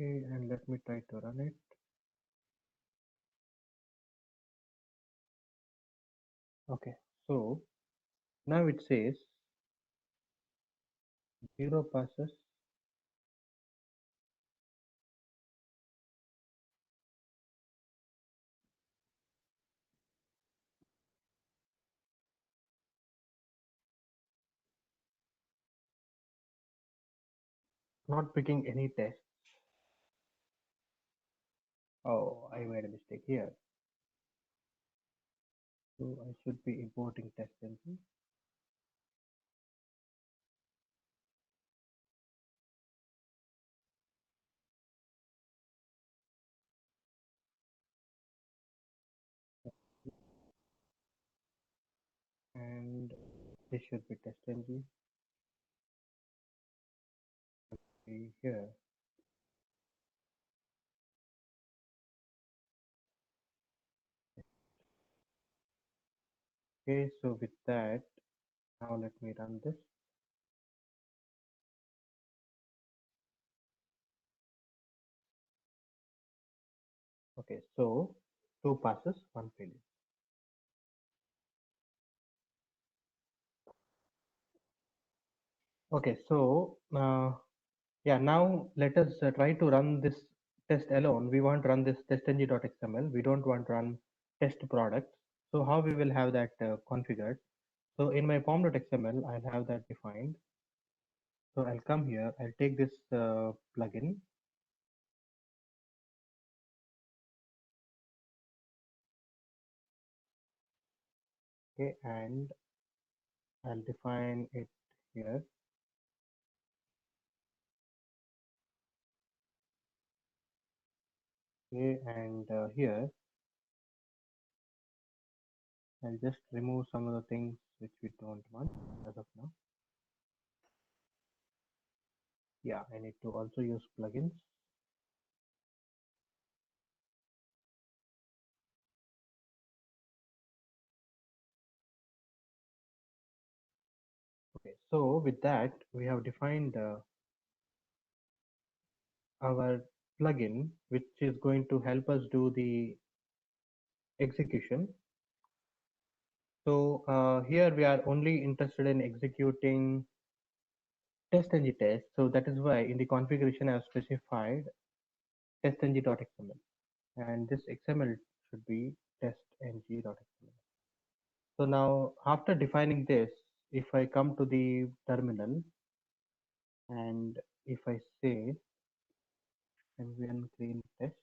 Okay, and let me try to run it. Okay, so now it says 0 passes, not picking any test. Oh, I made a mistake here. So I should be importing TestNG. And this should be TestNG here. Okay, so with that, now let me run this. Okay, so 2 passes, 1 failure. Okay, so yeah, now let us try to run this test alone. We want to run this testng.xml. We don't want to run test products. So how we will have that configured? So in my pom.xml, I'll have that defined. So I'll come here, I'll take this plugin. Okay, and I'll define it here. Okay, and here I'll just remove some of the things which we don't want as of now. Yeah, I need to also use plugins. Okay, so with that, we have defined our plugin, which is going to help us do the execution. So here we are only interested in executing testng test. So that is why in the configuration I have specified testng.xml, and this XML should be testng.xml. So now after defining this, if I come to the terminal and if I say nvn clean test,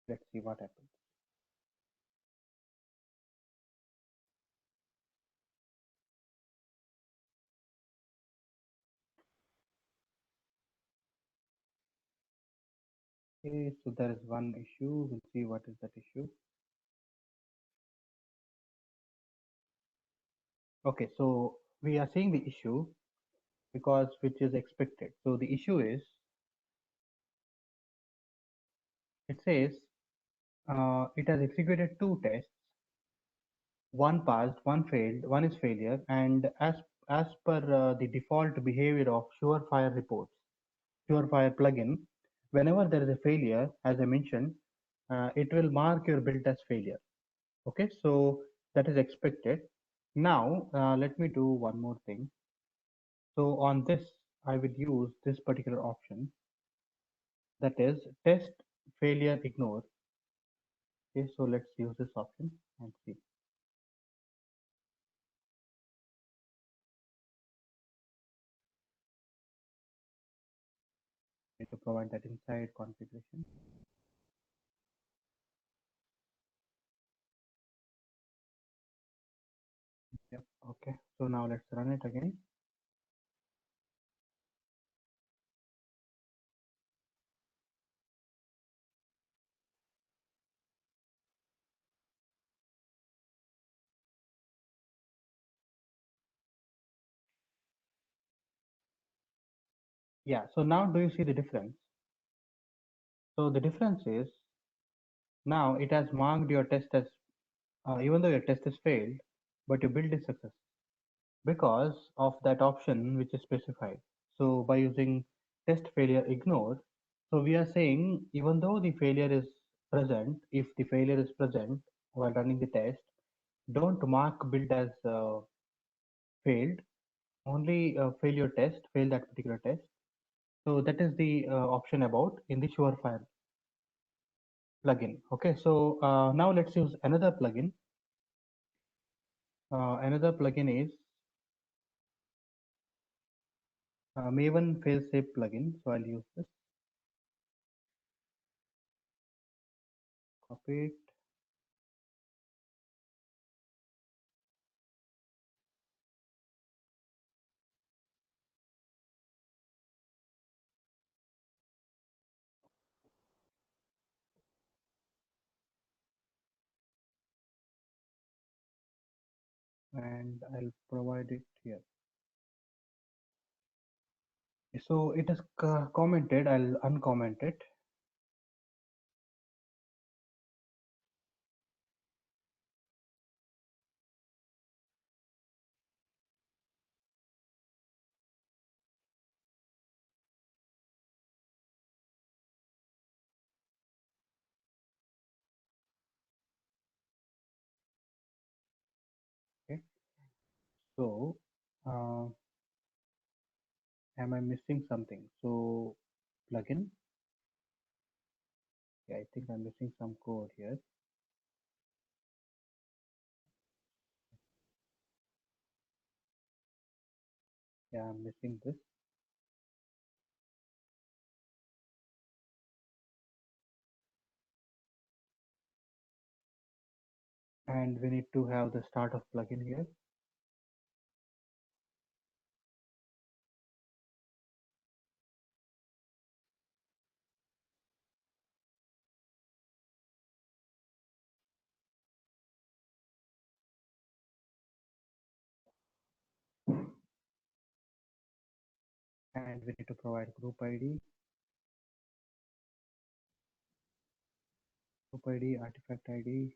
let's see what happens. Okay, so there is one issue. We'll see what is that issue. Okay, so we are seeing the issue because which is expected. So the issue is it says it has executed 2 tests, one passed, one failed, one is failure, and as per the default behavior of Surefire reports, Surefire plugin, whenever there is a failure, as I mentioned, it will mark your build as failure. Okay, so that is expected. Now let me do one more thing. So on this, I will use this particular option, that is test failure ignore. Okay, so let's use this option and see. Need to provide that inside configuration. Yep. Okay. So now let's run it again. Yeah. So now do you see the difference? So the difference is now it has marked your test as even though your test is failed, but your build is success because of that option which is specified. So by using test failure ignore, So we are saying even though the failure is present, if the failure is present while running the test, don't mark build as failed. Only fail your test, fail that particular test. So that is the option about in the Surefire plugin. Okay, so now let's use another plugin. Another plugin is Maven Failsafe plugin. So I'll use this. Copy it. And I'll provide it here. So it is commented. I'll uncomment it. Okay. So am I missing something? So plugin. Yeah, I think I'm missing some code here. Yeah, I'm missing this. And we need to have the start of plugin here. And we need to provide group ID, artifact ID.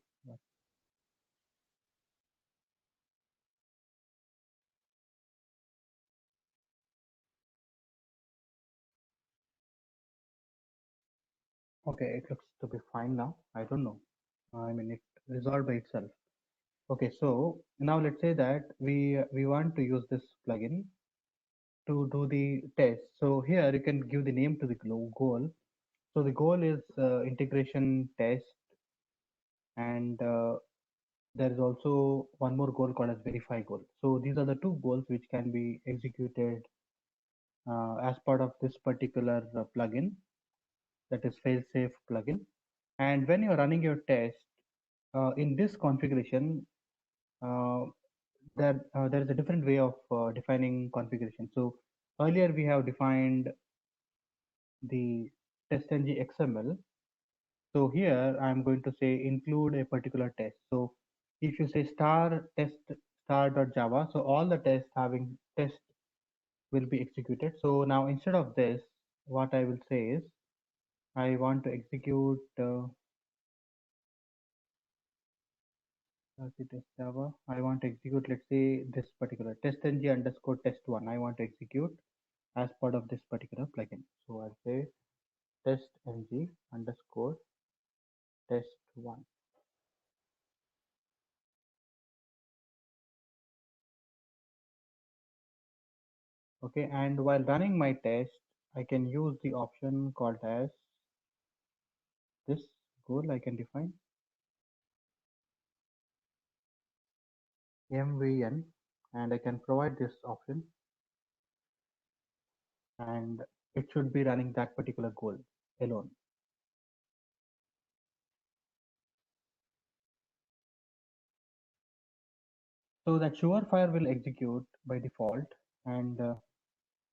Okay, it looks to be fine now. I don't know. I mean, it resolved by itself. Okay, so now let's say that we want to use this plugin to do the test. So here you can give the name to the goal. So the goal is integration test, and there is also one more goal called as verify goal. So these are the two goals which can be executed as part of this particular plugin, that is failsafe plugin. And when you're running your test in this configuration, uh, there is a different way of defining configuration. So earlier we have defined the testng XML. So here I'm going to say include a particular test. So if you say star test star.java, so all the tests having test will be executed. So now instead of this, what I will say is I want to execute test Java. I want to execute, let's say, this particular testng underscore test1. I want to execute as part of this particular plugin. So I'll say testng underscore test1. Okay, and while running my test, I can use the option called as this goal. I can define mvn, and I can provide this option, and it should be running that particular goal alone. So that Surefire will execute by default, and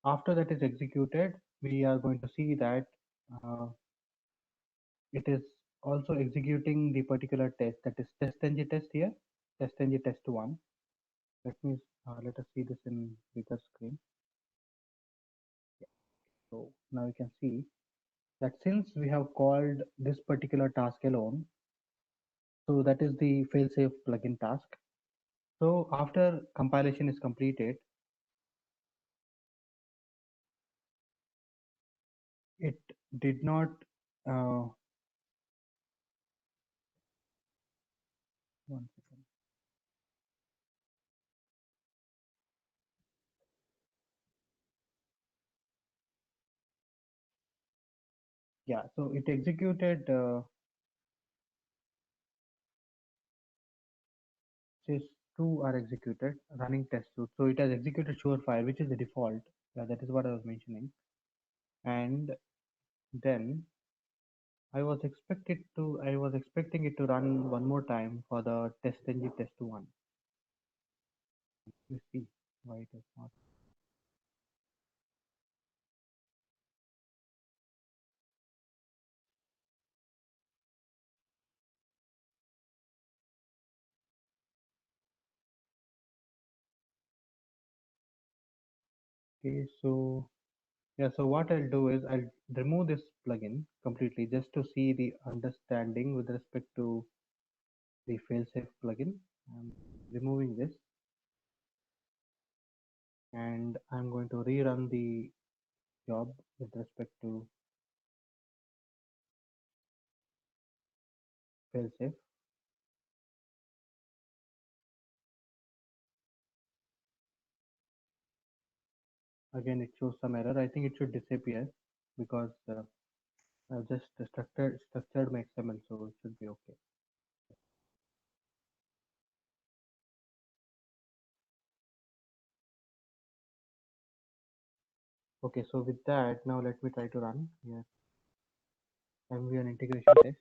after that is executed, we are going to see that uh, it is also executing the particular test, that is testng test here, testng test1. Let us see this in bigger screen. So now you can see that since we have called this particular task alone, so that is the failsafe plugin task. So after compilation is completed, it did not. Uh, One second. Yeah, so it executed. Says two are executed running test suite. So it has executed Surefire, which is the default. Yeah, that is what I was mentioning. And then I was expecting it to run one more time for the test test one. You see why it is not. Okay, so yeah, so what I'll do is I'll remove this plugin completely just to see the understanding with respect to the failsafe plugin. I'm removing this and I'm going to rerun the job with respect to failsafe. Again, it shows some error. I think it should disappear because I've just structured my XML, so it should be okay. Okay, so with that, now let me try to run here MVN integration test.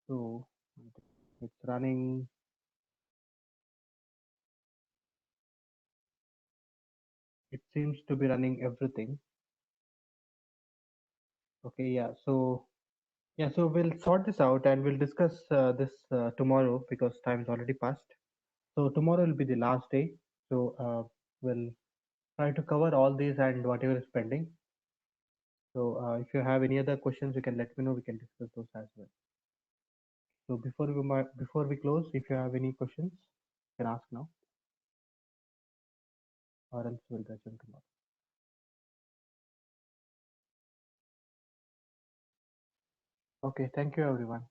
So it's running. It seems to be running everything. Okay, yeah. So we'll sort this out and we'll discuss this tomorrow because time's already passed. So tomorrow will be the last day. So we'll try to cover all these and whatever is pending. So if you have any other questions, you can let me know. We can discuss those as well. So before we close, if you have any questions, you can ask now, or else we'll resume tomorrow. Okay, thank you everyone.